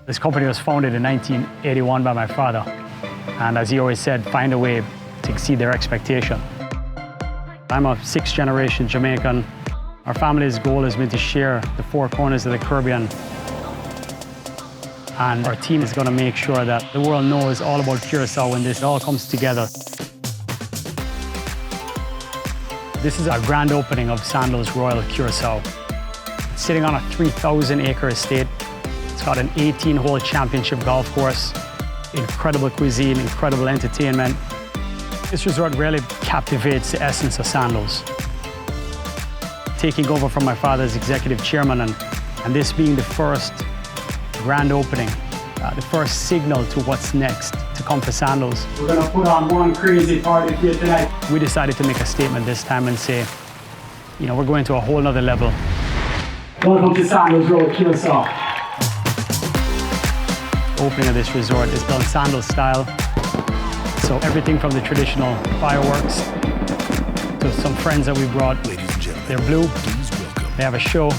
This company was founded in 1981 by my father. And as he always said, find a way to exceed their expectation. I'm a sixth-generation Jamaican. Our family's goal has been to share the four corners of the Caribbean. And our team is going to make sure that the world knows all about Curaçao when this all comes together. This is our grand opening of Sandals Royal Curaçao. It's sitting on a 3,000-acre estate. It's got an 18-hole championship golf course, incredible cuisine, incredible entertainment. This resort really captivates the essence of Sandals. Taking over from my father as executive chairman and this being the first grand opening, the first signal to what's next to come for Sandals. We're going to put on one crazy party here tonight. We decided to make a statement this time and say, you know, we're going to a whole nother level. Welcome to Sandals Royal Curaçao. The opening of this resort is done Sandals style. So everything from the traditional fireworks to some friends that we brought. Ladies and gentlemen, they're blue. please welcome They have a show.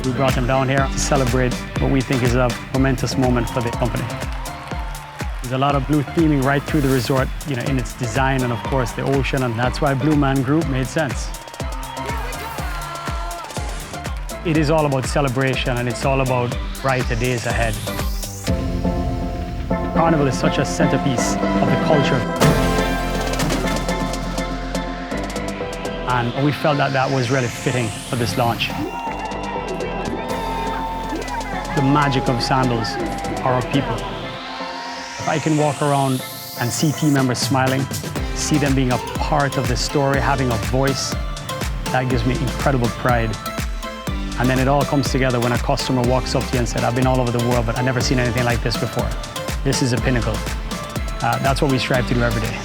We brought them down here to celebrate what we think is a momentous moment for the company. There's a lot of blue theming right through the resort, you know, in its design and of course the ocean, and that's why Blue Man Group made sense. It is all about celebration and it's all about brighter days ahead. Carnival is such a centerpiece of the culture. And we felt that that was really fitting for this launch. The magic of Sandals are our people. If I can walk around and see team members smiling, see them being a part of the story, having a voice, that gives me incredible pride. And then it all comes together when a customer walks up to you and said, I've been all over the world, but I've never seen anything like this before. This is a pinnacle. That's what we strive to do every day.